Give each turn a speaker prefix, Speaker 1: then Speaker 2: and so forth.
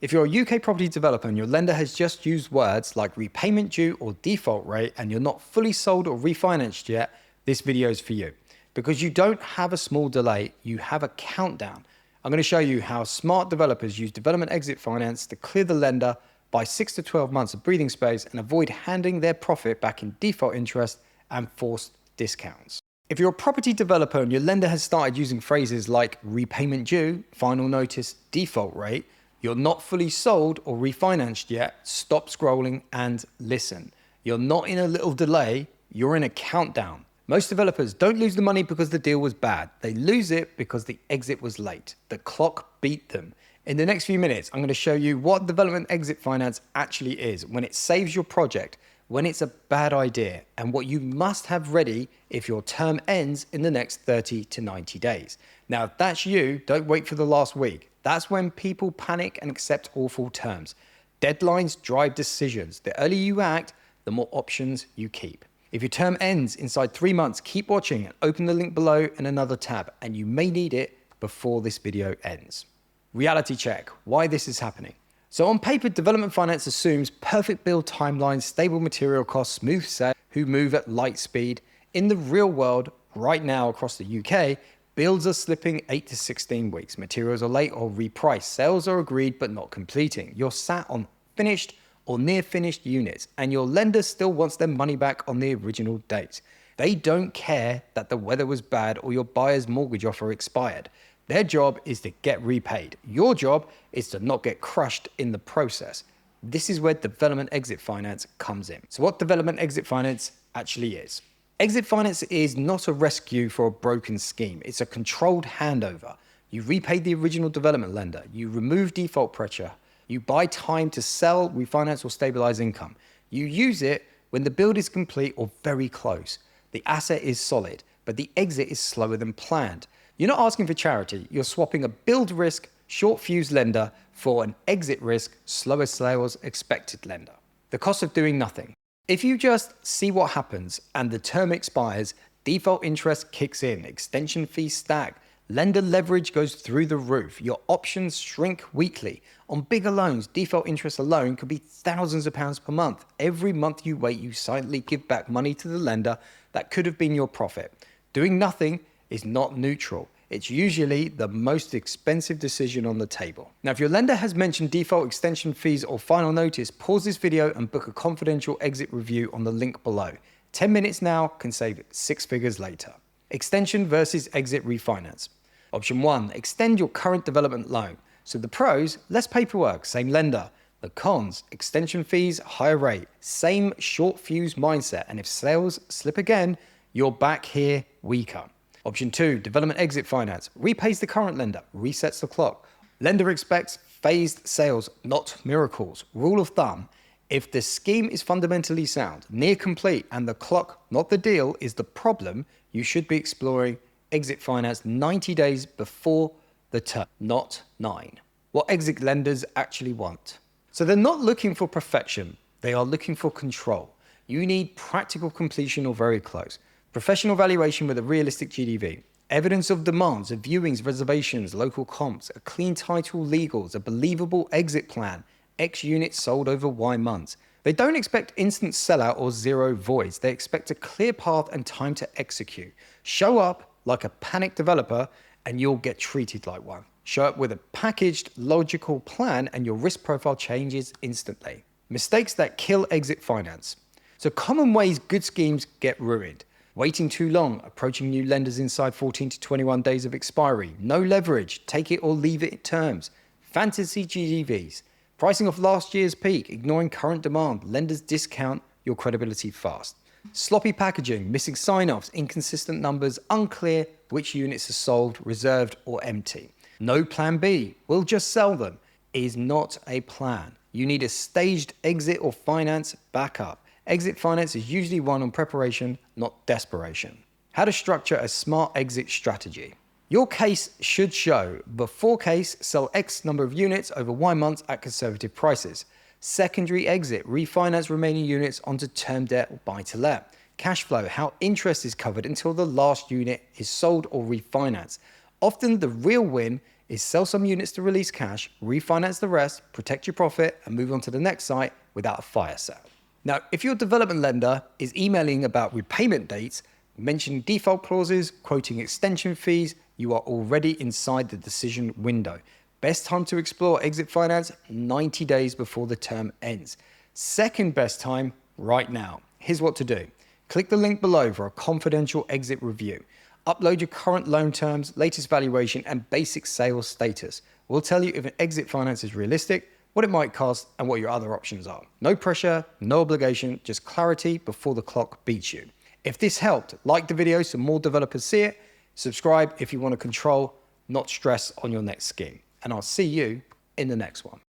Speaker 1: If you're a UK property developer and your lender has just used words like repayment due or default rate and you're not fully sold or refinanced yet, this video is for you. Because you don't have a small delay, you have a countdown. I'm going to show you how smart developers use development exit finance to clear the lender, buy 6 to 12 months of breathing space, and avoid handing their profit back in default interest and forced discounts. If you're a property developer and your lender has started using phrases like repayment due, final notice, default rate, you're not fully sold or refinanced yet, stop scrolling and listen. You're not in a little delay, you're in a countdown. Most developers don't lose the money because the deal was bad. They lose it because the exit was late. The clock beat them. In the next few minutes, I'm going to show you what development exit finance actually is, when it saves your project, when it's a bad idea, and what you must have ready if your term ends in the next 30 to 90 days. Now, if that's you, don't wait for the last week. That's when people panic and accept awful terms. Deadlines drive decisions. The earlier you act, the more options you keep. If your term ends inside 3 months, keep watching and open the link below in another tab, and you may need it before this video ends. Reality check, why this is happening. So on paper, development finance assumes perfect build timelines, stable material costs, smooth sales, who move at light speed. In the real world, right now across the UK, builds are slipping 8 to 16 weeks. Materials are late or repriced. Sales are agreed but not completing. You're sat on finished or near finished units, and your lender still wants their money back on the original date. They don't care that the weather was bad or your buyer's mortgage offer expired. Their job is to get repaid. Your job is to not get crushed in the process. This is where development exit finance comes in. So what development exit finance actually is. Exit finance is not a rescue for a broken scheme. It's a controlled handover. You repay the original development lender. You remove default pressure. You buy time to sell, refinance, or stabilize income. You use it when the build is complete or very close. The asset is solid, but the exit is slower than planned. You're not asking for charity. You're swapping a build risk, short fuse lender for an exit risk, slower sales expected lender. The cost of doing nothing. If you just see what happens and the term expires, default interest kicks in, extension fees stack, lender leverage goes through the roof, your options shrink weekly. On bigger loans, default interest alone could be thousands of pounds per month. Every month you wait, you silently give back money to the lender that could have been your profit. Doing nothing is not neutral. It's usually the most expensive decision on the table. Now, if your lender has mentioned default, extension fees, or final notice, pause this video and book a confidential exit review on the link below. 10 minutes now can save 6 figures later. Extension versus exit refinance. Option 1, extend your current development loan. So the pros, less paperwork, same lender. The cons, extension fees, higher rate, same short fuse mindset. And if sales slip again, you're back here weaker. Option 2, development exit finance. Repays the current lender, resets the clock. Lender expects phased sales, not miracles. Rule of thumb, if the scheme is fundamentally sound, near complete, and the clock, not the deal, is the problem, you should be exploring exit finance 90 days before the term, not 9. What exit lenders actually want. So they're not looking for perfection, they are looking for control. You need practical completion or very close. Professional valuation with a realistic GDV. Evidence of demands, of viewings, reservations, local comps, a clean title legals, a believable exit plan, X units sold over Y months. They don't expect instant sellout or zero voids. They expect a clear path and time to execute. Show up like a panicked developer and you'll get treated like one. Show up with a packaged, logical plan and your risk profile changes instantly. Mistakes that kill exit finance. So common ways good schemes get ruined. Waiting too long, approaching new lenders inside 14 to 21 days of expiry, no leverage, take it or leave it terms, fantasy GDVs, pricing off last year's peak, ignoring current demand, lenders discount your credibility fast, sloppy packaging, missing sign-offs, inconsistent numbers, unclear which units are sold, reserved or empty. No plan B, we'll just sell them, is not a plan. You need a staged exit or finance backup. Exit finance is usually won on preparation, not desperation. How to structure a smart exit strategy. Your case should show, before case, sell X number of units over Y months at conservative prices. Secondary exit, refinance remaining units onto term debt or buy to let. Cash flow, how interest is covered until the last unit is sold or refinanced. Often the real win is sell some units to release cash, refinance the rest, protect your profit, and move on to the next site without a fire sale. Now, if your development lender is emailing about repayment dates, mentioning default clauses, quoting extension fees, you are already inside the decision window. Best time to explore exit finance, 90 days before the term ends. Second best time, right now. Here's what to do. Click the link below for a confidential exit review. Upload your current loan terms, latest valuation, and basic sales status. We'll tell you if an exit finance is realistic, what it might cost, and what your other options are. No pressure, no obligation, just clarity before the clock beats you. If this helped, like the video so more developers see it. Subscribe if you want to control, not stress on your next scheme. And I'll see you in the next one.